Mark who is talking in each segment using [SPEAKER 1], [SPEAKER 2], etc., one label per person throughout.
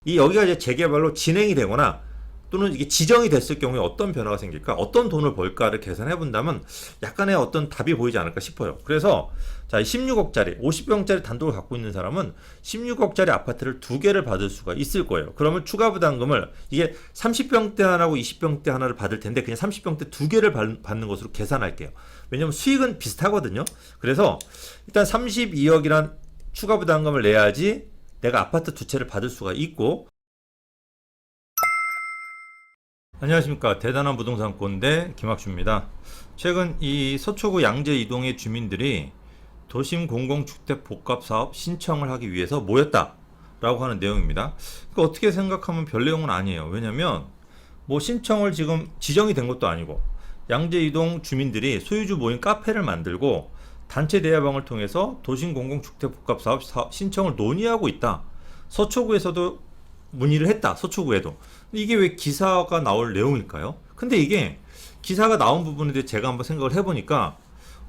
[SPEAKER 1] 이 여기가 이제 재개발로 진행이 되거나 또는 이게 지정이 됐을 경우에 어떤 변화가 생길까, 어떤 돈을 벌까를 계산해 본다면 약간의 어떤 답이 보이지 않을까 싶어요. 그래서 자, 16억짜리, 50평짜리 단독을 갖고 있는 사람은 16억짜리 아파트를 두 개를 받을 수가 있을 거예요. 그러면 추가 부담금을 이게 30평대 하나고 20평대 하나를 받을 텐데 그냥 30평대 두 개를 받는 것으로 계산할게요. 왜냐면 수익은 비슷하거든요. 그래서 일단 32억이란 추가 부담금을 내야지 내가 아파트 두 채를 받을 수가 있고. 안녕하십니까, 대단한 부동산 꼰대 김학주입니다. 최근 이 서초구 양재 이동의 주민들이 도심 공공주택 복합 사업 신청을 하기 위해서 모였다 라고 하는 내용입니다. 그러니까 어떻게 생각하면 별 내용은 아니에요. 왜냐면 뭐 신청을 지금 지정이 된 것도 아니고 양재 이동 주민들이 소유주 모임 카페를 만들고 단체 대화방을 통해서 도심 공공주택 복합 사업 신청을 논의하고 있다. 서초구에서도 문의를 했다. 서초구에도. 이게 왜 기사가 나올 내용일까요? 근데 이게 기사가 나온 부분에 대해 제가 한번 생각을 해보니까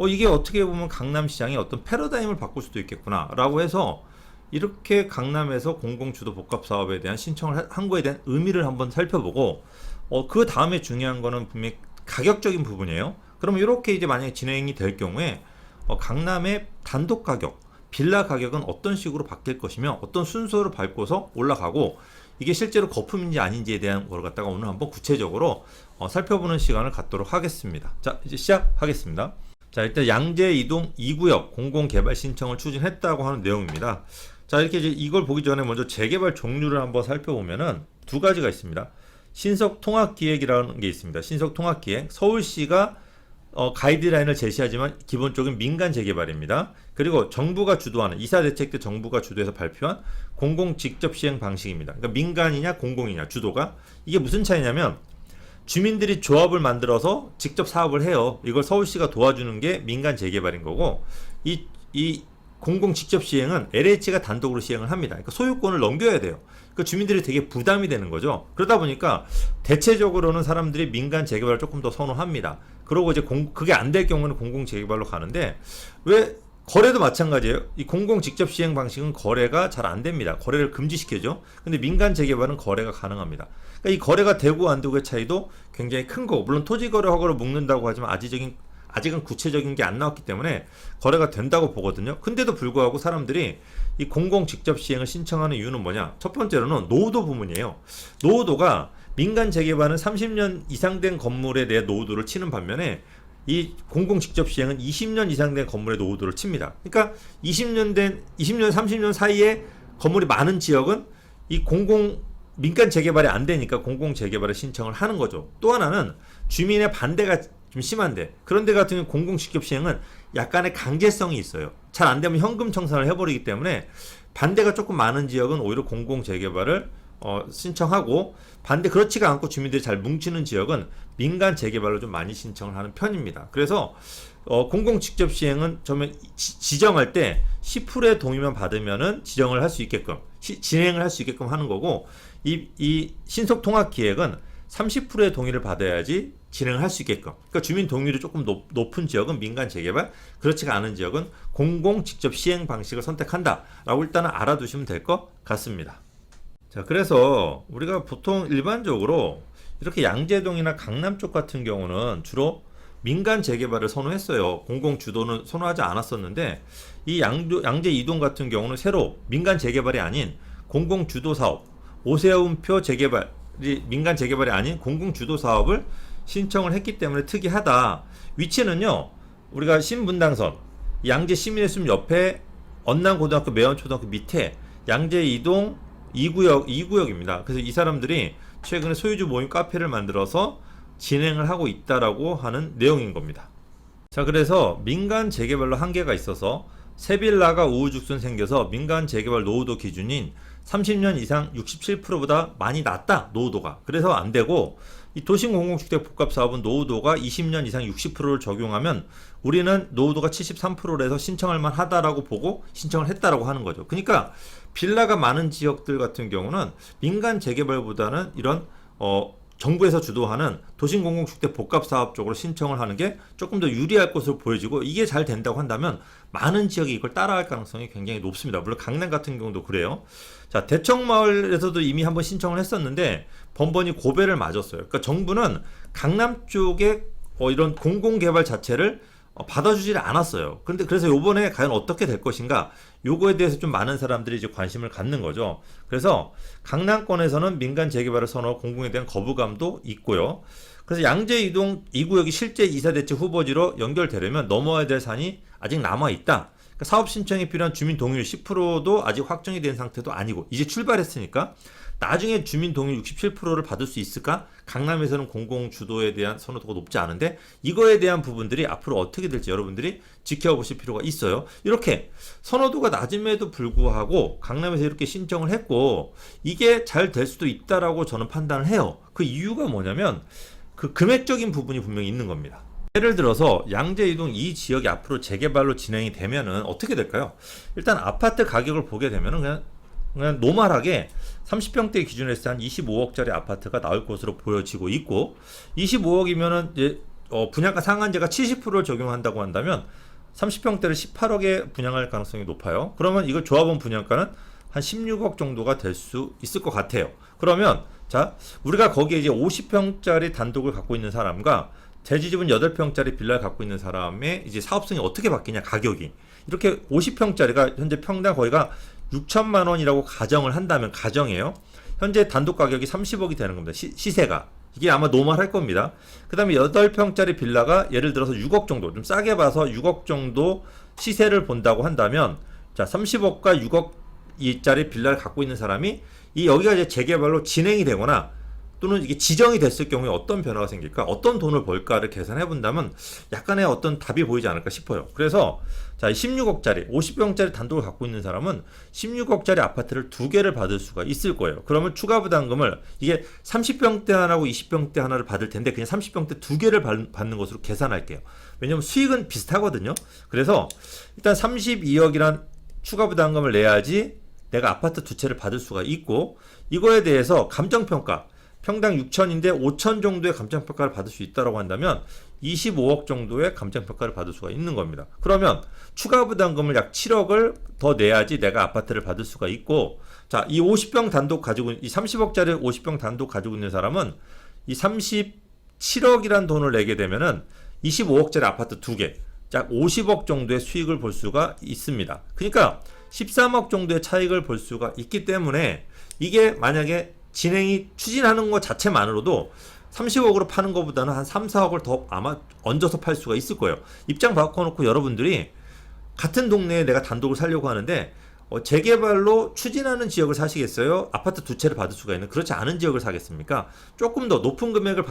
[SPEAKER 1] 이게 어떻게 보면 강남시장의 어떤 패러다임을 바꿀 수도 있겠구나 라고 해서 이렇게 강남에서 공공주도 복합사업에 대한 신청을 한 거에 대한 의미를 한번 살펴보고 그 다음에 중요한 거는 분명히 가격적인 부분이에요. 그러면 이렇게 이제 만약에 진행이 될 경우에 강남의 단독 가격, 빌라 가격은 어떤 식으로 바뀔 것이며 어떤 순서를 밟고서 올라가고 이게 실제로 거품인지 아닌지에 대한 걸 갖다가 오늘 한번 구체적으로 살펴보는 시간을 갖도록 하겠습니다. 자, 이제 시작하겠습니다. 자, 일단 양재 이동 2구역 공공개발 신청을 추진했다고 하는 내용입니다. 자, 이렇게 이제 이걸 보기 전에 먼저 재개발 종류를 한번 살펴보면은 두 가지가 있습니다. 신속통합기획이라는 게 있습니다. 신속통합기획, 서울시가 가이드라인을 제시하지만 기본적인 민간 재개발입니다. 그리고 정부가 주도하는 이사대책 때 정부가 주도해서 발표한 공공 직접 시행 방식입니다. 그러니까 민간이냐 공공이냐 주도가, 이게 무슨 차이냐면 주민들이 조합을 만들어서 직접 사업을 해요. 이걸 서울시가 도와주는 게 민간 재개발인 거고, 이 공공 직접 시행은 LH가 단독으로 시행을 합니다. 그러니까 소유권을 넘겨야 돼요. 그 주민들이 되게 부담이 되는 거죠. 그러다 보니까 대체적으로는 사람들이 민간 재개발을 조금 더 선호합니다. 그러고 이제 그게 안 될 경우는 공공 재개발로 가는데, 왜 거래도 마찬가지예요. 이 공공 직접 시행 방식은 거래가 잘 안 됩니다. 거래를 금지시켜죠. 근데 민간 재개발은 거래가 가능합니다. 그러니까 이 거래가 되고 안 되고의 차이도 굉장히 큰 거고, 물론 토지거래 허가를 묶는다고 하지만 아직은 구체적인 게 안 나왔기 때문에 거래가 된다고 보거든요. 근데도 불구하고 사람들이 이 공공 직접 시행을 신청하는 이유는 뭐냐? 첫 번째로는 노후도 부분이에요. 노후도가 민간 재개발은 30년 이상 된 건물에 대해 노후도를 치는 반면에 이 공공 직접 시행은 20년 이상 된 건물의 노후도를 칩니다. 그러니까 20년, 30년 사이에 건물이 많은 지역은 이 민간 재개발이 안 되니까 공공 재개발을 신청을 하는 거죠. 또 하나는 주민의 반대가 좀 심한데, 그런 데 같은 경우 공공 직접 시행은 약간의 강제성이 있어요. 잘 안 되면 현금 청산을 해버리기 때문에 반대가 조금 많은 지역은 오히려 공공 재개발을 신청하고, 반대 그렇지가 않고 주민들이 잘 뭉치는 지역은 민간 재개발로 좀 많이 신청을 하는 편입니다. 그래서 공공 직접 시행은 처음에 지정할 때 10%의 동의만 받으면은 지정을 할 수 있게끔 진행을 할 수 있게끔 하는 거고, 이 신속 통합 기획은 30%의 동의를 받아야지 진행을 할 수 있게끔. 그러니까 주민 동의율이 조금 높은 지역은 민간 재개발, 그렇지가 않은 지역은 공공 직접 시행 방식을 선택한다라고 일단은 알아두시면 될 것 같습니다. 자, 그래서 우리가 보통 일반적으로 이렇게 양재동이나 강남 쪽 같은 경우는 주로 민간 재개발을 선호했어요. 공공 주도는 선호하지 않았었는데, 이 양재 이동 같은 경우는 새로 민간 재개발이 아닌 공공 주도 사업, 오세훈표 재개발, 민간 재개발이 아닌 공공 주도 사업을 신청을 했기 때문에 특이하다. 위치는요, 우리가 신분당선 양재 시민의숲 옆에 언남고등학교 매원초등학교 밑에 양재 이동 2구역입니다. 그래서 이 사람들이 최근에 소유주 모임 카페를 만들어서 진행을 하고 있다라고 하는 내용인 겁니다. 자, 그래서 민간 재개발로 한계가 있어서 새빌라가 우후죽순 생겨서 민간 재개발 노후도 기준인 30년 이상 67%보다 많이 낮다, 노후도가. 그래서 안 되고, 이 도심 공공주택 복합 사업은 노후도가 20년 이상 60%를 적용하면 우리는 노후도가 73%에서 신청할 만하다라고 보고 신청을 했다라고 하는 거죠. 그러니까 빌라가 많은 지역들 같은 경우는 민간 재개발보다는 이런 정부에서 주도하는 도심공공주택 복합사업 쪽으로 신청을 하는 게 조금 더 유리할 것으로 보여지고, 이게 잘 된다고 한다면 많은 지역이 이걸 따라할 가능성이 굉장히 높습니다. 물론 강남 같은 경우도 그래요. 자, 대청마을에서도 이미 한번 신청을 했었는데 번번이 고배를 맞았어요. 그러니까 정부는 강남 쪽에 이런 공공개발 자체를 받아주질 않았어요. 그런데 그래서 요번에 과연 어떻게 될 것인가, 요거에 대해서 좀 많은 사람들이 이제 관심을 갖는 거죠. 그래서 강남권에서는 민간 재개발을 선호하고 공공에 대한 거부감도 있고요. 그래서 양재 이동 2구역이 실제 이사대책 후보지로 연결되려면 넘어야 될 산이 아직 남아 있다. 그러니까 사업 신청에 필요한 주민 동의율 10%도 아직 확정이 된 상태도 아니고, 이제 출발했으니까 나중에 주민 동의 67%를 받을 수 있을까? 강남에서는 공공 주도에 대한 선호도가 높지 않은데, 이거에 대한 부분들이 앞으로 어떻게 될지 여러분들이 지켜보실 필요가 있어요. 이렇게 선호도가 낮음에도 불구하고 강남에서 이렇게 신청을 했고, 이게 잘 될 수도 있다라고 저는 판단을 해요. 그 이유가 뭐냐면 그 금액적인 부분이 분명히 있는 겁니다. 예를 들어서 양재 이동 이 지역이 앞으로 재개발로 진행이 되면은 어떻게 될까요? 일단 아파트 가격을 보게 되면은 그냥 노멀하게 30평대 기준으로 했을 때 한 25억짜리 아파트가 나올 것으로 보여지고 있고, 25억이면은 이제 분양가 상한제가 70%를 적용한다고 한다면 30평대를 18억에 분양할 가능성이 높아요. 그러면 이걸 조합원 분양가는 한 16억 정도가 될 수 있을 것 같아요. 그러면 자, 우리가 거기에 이제 50평짜리 단독을 갖고 있는 사람과 대지집은 8평짜리 빌라를 갖고 있는 사람의 이제 사업성이 어떻게 바뀌냐, 가격이. 이렇게 50평짜리가 현재 평당 거의가 6천만 원이라고 가정을 한다면, 가정이에요. 현재 단독 가격이 30억이 되는 겁니다. 시세가. 이게 아마 노멀할 겁니다. 그 다음에 8평짜리 빌라가 예를 들어서 6억 정도, 좀 싸게 봐서 6억 정도 시세를 본다고 한다면, 자, 30억과 6억짜리 빌라를 갖고 있는 사람이 여기가 이제 재개발로 진행이 되거나 또는 이게 지정이 됐을 경우에 어떤 변화가 생길까, 어떤 돈을 벌까를 계산해 본다면 약간의 어떤 답이 보이지 않을까 싶어요. 그래서 자, 16억짜리 50평짜리 단독을 갖고 있는 사람은 16억짜리 아파트를 2개를 받을 수가 있을 거예요. 그러면 추가 부담금을, 이게 30평대 하나고 20평대 하나를 받을 텐데 그냥 30평대 2개를 받는 것으로 계산할게요. 왜냐면 수익은 비슷하거든요. 그래서 일단 32억이란 추가 부담금을 내야지 내가 아파트 2채를 받을 수가 있고, 이거에 대해서 감정평가 평당 6천인데 5천 정도의 감정평가를 받을 수 있다고 한다면 25억 정도의 감정평가를 받을 수가 있는 겁니다. 그러면 추가 부담금을 약 7억을 더 내야지 내가 아파트를 받을 수가 있고, 자, 이 50평 단독 가지고, 이 30억짜리 50평 단독 가지고 있는 사람은 이 37억이란 돈을 내게 되면은 25억짜리 아파트 2개, 약 50억 정도의 수익을 볼 수가 있습니다. 그러니까 13억 정도의 차익을 볼 수가 있기 때문에, 이게 만약에 추진하는 것 자체만으로도 30억으로 파는 것보다는 한 3, 4억을 더 아마 얹어서 팔 수가 있을 거예요. 입장 바꿔놓고 여러분들이 같은 동네에 내가 단독을 살려고 하는데 재개발로 추진하는 지역을 사시겠어요? 아파트 2채를 받을 수가 있는, 그렇지 않은 지역을 사겠습니까? 조금 더 높은 금액을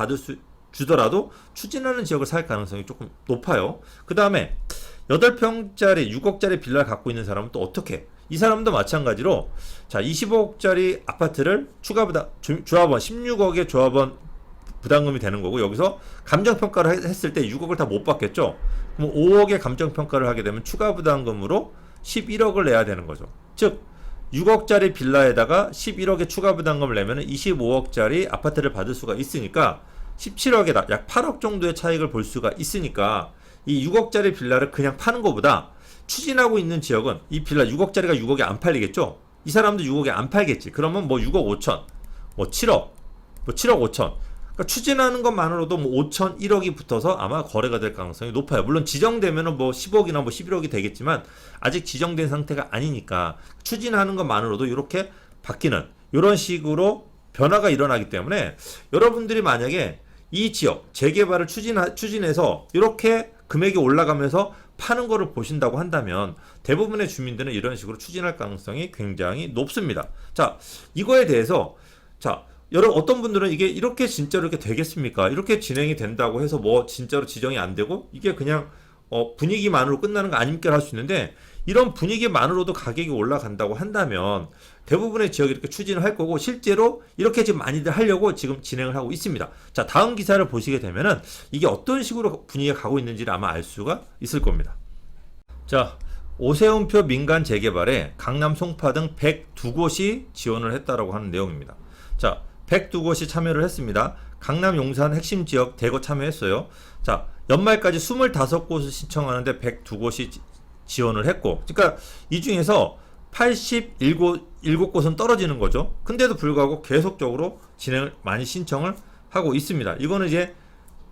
[SPEAKER 1] 주더라도 추진하는 지역을 살 가능성이 조금 높아요. 그 다음에 8평짜리 6억짜리 빌라를 갖고 있는 사람은 또 어떻게? 이 사람도 마찬가지로 자, 25억짜리 아파트를 추가 조합원 16억의 조합원 부담금이 되는 거고, 여기서 감정평가를 했을 때 6억을 다 못 받겠죠. 그럼 5억의 감정평가를 하게 되면 추가 부담금으로 11억을 내야 되는 거죠. 즉 6억짜리 빌라에다가 11억의 추가 부담금을 내면 25억짜리 아파트를 받을 수가 있으니까 17억에다 약 8억 정도의 차익을 볼 수가 있으니까, 이 6억짜리 빌라를 그냥 파는 것보다 추진하고 있는 지역은 이 빌라 6억짜리가 6억에 안 팔리겠죠? 이 사람도 6억에 안 팔겠지. 그러면 뭐 6억 5천, 뭐 7억, 뭐 7억 5천. 그러니까 추진하는 것만으로도 뭐 5천, 1억이 붙어서 아마 거래가 될 가능성이 높아요. 물론 지정되면은 뭐 10억이나 뭐 11억이 되겠지만 아직 지정된 상태가 아니니까 추진하는 것만으로도 이렇게 바뀌는, 이런 식으로 변화가 일어나기 때문에 여러분들이 만약에 이 지역 재개발을 추진해서 이렇게 금액이 올라가면서 파는 거를 보신다고 한다면 대부분의 주민들은 이런 식으로 추진할 가능성이 굉장히 높습니다. 자, 이거에 대해서 자, 어떤 분들은 이게 이렇게 진짜로 이렇게 되겠습니까? 이렇게 진행이 된다고 해서 뭐 진짜로 지정이 안 되고 이게 그냥 분위기만으로 끝나는 거 아닙니까? 할 수 있는데, 이런 분위기만으로도 가격이 올라간다고 한다면 대부분의 지역이 이렇게 추진을 할 거고, 실제로 이렇게 지금 많이들 하려고 지금 진행을 하고 있습니다. 자, 다음 기사를 보시게 되면은 이게 어떤 식으로 분위기가 가고 있는지를 아마 알 수가 있을 겁니다. 자, 오세훈표 민간 재개발에 강남 송파 등 102곳이 지원을 했다라고 하는 내용입니다. 자, 102곳이 참여를 했습니다. 강남 용산 핵심 지역 대거 참여했어요. 자, 연말까지 25곳을 신청하는데 102곳이 지원을 했고, 그러니까 이 중에서 87곳은 떨어지는 거죠. 근데도 불구하고 계속적으로 진행을 많이 신청을 하고 있습니다. 이거는 이제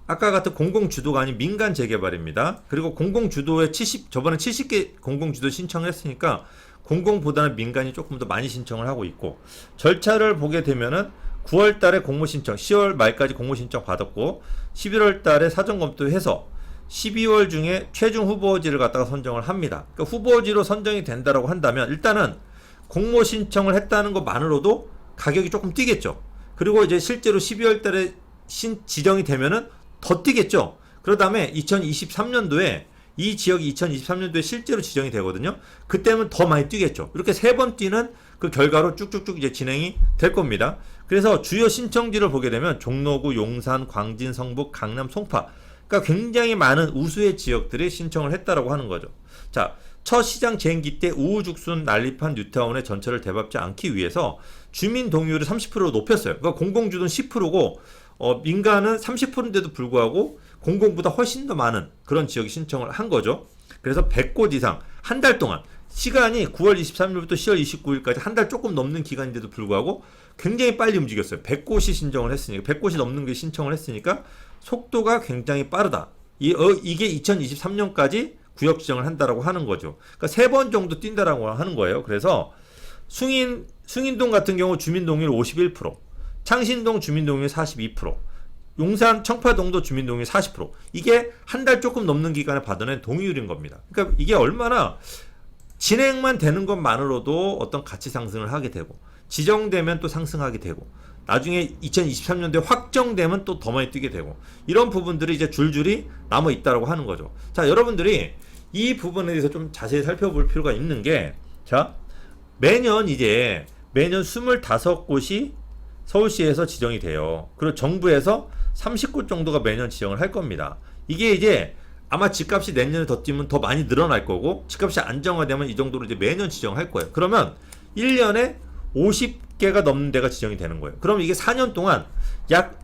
[SPEAKER 1] 아까 같은 공공주도가 아닌 민간 재개발입니다. 그리고 공공주도에 저번에 70개 공공주도 신청을 했으니까 공공보다는 민간이 조금 더 많이 신청을 하고 있고, 절차를 보게 되면은 9월 달에 공모 신청, 10월 말까지 공모 신청 받았고, 11월 달에 사전 검토해서 12월 중에 최종 후보지를 갖다가 선정을 합니다. 그러니까 후보지로 선정이 된다라고 한다면 일단은 공모 신청을 했다는 것만으로도 가격이 조금 뛰겠죠. 그리고 이제 실제로 12월 달에 지정이 되면은 더 뛰겠죠. 그 다음에 2023년도에 이 지역이 2023년도에 실제로 지정이 되거든요. 그때는 더 많이 뛰겠죠. 이렇게 세 번 뛰는 그 결과로 쭉쭉쭉 이제 진행이 될 겁니다. 그래서 주요 신청지를 보게 되면 종로구, 용산, 광진, 성북, 강남, 송파, 그러니까 굉장히 많은 우수의 지역들이 신청을 했다라고 하는 거죠. 자, 첫 시장 재임기 때 우후죽순 난립한 뉴타운의 전철을 되밟지 않기 위해서 주민 동의율을 30%로 높였어요. 그러니까 공공주도는 10%고 민간은 30%인데도 불구하고 공공보다 훨씬 더 많은 그런 지역이 신청을 한 거죠. 그래서 100곳 이상 한 달 동안, 시간이 9월 23일부터 10월 29일까지 한 달 조금 넘는 기간인데도 불구하고 굉장히 빨리 움직였어요. 100곳이 신청을 했으니까, 100곳이 넘는 게 신청을 했으니까 속도가 굉장히 빠르다. 이게 2023년까지 구역 지정을 한다라고 하는 거죠. 그러니까 3번 정도 뛴다라고 하는 거예요. 그래서 숭인동 같은 경우 주민동의율 51%, 창신동 주민동의율 42%, 용산 청파동도 주민동의율 40%. 이게 한 달 조금 넘는 기간에 받아낸 동의율인 겁니다. 그러니까 이게 얼마나 진행만 되는 것만으로도 어떤 가치 상승을 하게 되고, 지정되면 또 상승하게 되고, 나중에 2023년도에 확정되면 또 더 많이 뛰게 되고, 이런 부분들이 이제 줄줄이 남아 있다라고 하는 거죠. 자, 여러분들이 이 부분에 대해서 좀 자세히 살펴볼 필요가 있는 게, 자, 매년 25곳이 서울시에서 지정이 돼요. 그리고 정부에서 30곳 정도가 매년 지정을 할 겁니다. 이게 이제 아마 집값이 내년에 더 뛰면 더 많이 늘어날 거고, 집값이 안정화되면 이 정도로 이제 매년 지정할 거예요. 그러면 1년에 50개가 넘는 데가 지정이 되는 거예요. 그럼 이게 4년 동안 약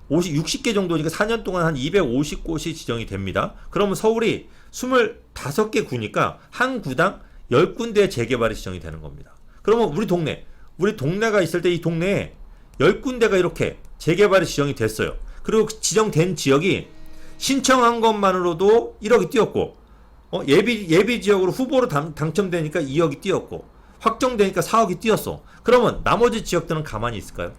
[SPEAKER 1] 60개 정도니까 4년 동안 한 250곳이 지정이 됩니다. 그러면 서울이 25개 구니까 한 구당 10군데의 재개발이 지정이 되는 겁니다. 그러면 우리 동네가 있을 때 이 동네에 10군데가 이렇게 재개발이 지정이 됐어요. 그리고 지정된 지역이 신청한 것만으로도 1억이 뛰었고, 예비 지역으로 후보로 당첨되니까 2억이 뛰었고, 확정되니까 4억이 뛰었어. 그러면 나머지 지역들은 가만히 있을까요?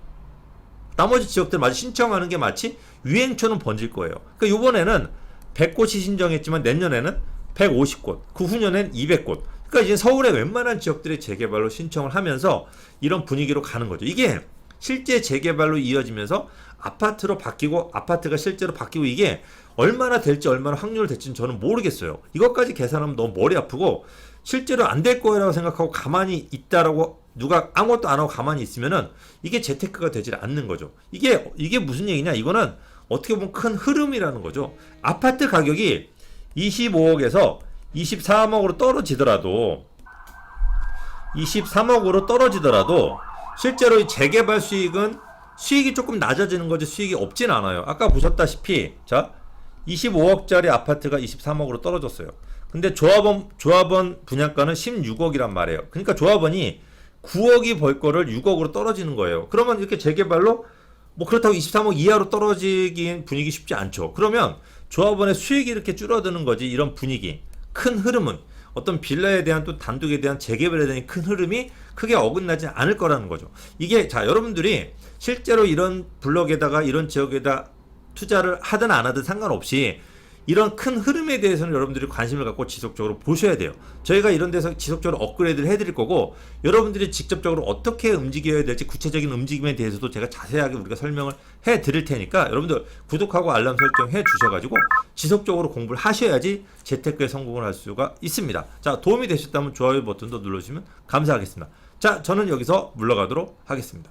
[SPEAKER 1] 나머지 지역들 마치 신청하는 게 마치 유행처럼 번질 거예요. 그러니까 이번에는 100곳이 신청했지만 내년에는 150곳, 그 후년엔 200곳. 그러니까 이제 서울의 웬만한 지역들이 재개발로 신청을 하면서 이런 분위기로 가는 거죠. 이게 실제 재개발로 이어지면서 아파트로 바뀌고, 아파트가 실제로 바뀌고, 이게 얼마나 될지, 얼마나 확률 될지는 저는 모르겠어요. 이것까지 계산하면 너무 머리 아프고, 실제로 안 될 거라고 생각하고 가만히 있다라고, 누가 아무것도 안 하고 가만히 있으면은 이게 재테크가 되질 않는 거죠. 이게 무슨 얘기냐? 이거는 어떻게 보면 큰 흐름이라는 거죠. 아파트 가격이 25억에서 23억으로 떨어지더라도, 실제로 이 재개발 수익이 조금 낮아지는 거지 수익이 없진 않아요. 아까 보셨다시피, 자, 25억짜리 아파트가 23억으로 떨어졌어요. 근데 조합원 분양가는 16억이란 말이에요. 그러니까 조합원이 9억이 벌 거를 6억으로 떨어지는 거예요. 그러면 이렇게 재개발로 뭐 그렇다고 23억 이하로 떨어지긴 분위기 쉽지 않죠. 그러면 조합원의 수익이 이렇게 줄어드는 거지. 이런 분위기, 큰 흐름은 어떤 빌라에 대한, 또 단독에 대한 재개발에 대한 큰 흐름이 크게 어긋나지 않을 거라는 거죠. 이게, 자, 여러분들이 실제로 이런 블럭에다가, 이런 지역에다 투자를 하든 안 하든 상관없이 이런 큰 흐름에 대해서는 여러분들이 관심을 갖고 지속적으로 보셔야 돼요. 저희가 이런 데서 지속적으로 업그레이드를 해드릴 거고, 여러분들이 직접적으로 어떻게 움직여야 될지 구체적인 움직임에 대해서도 제가 자세하게 우리가 설명을 해드릴 테니까 여러분들 구독하고 알람 설정해 주셔가지고 지속적으로 공부를 하셔야지 재테크에 성공을 할 수가 있습니다. 자, 도움이 되셨다면 좋아요 버튼도 눌러주시면 감사하겠습니다. 자, 저는 여기서 물러가도록 하겠습니다.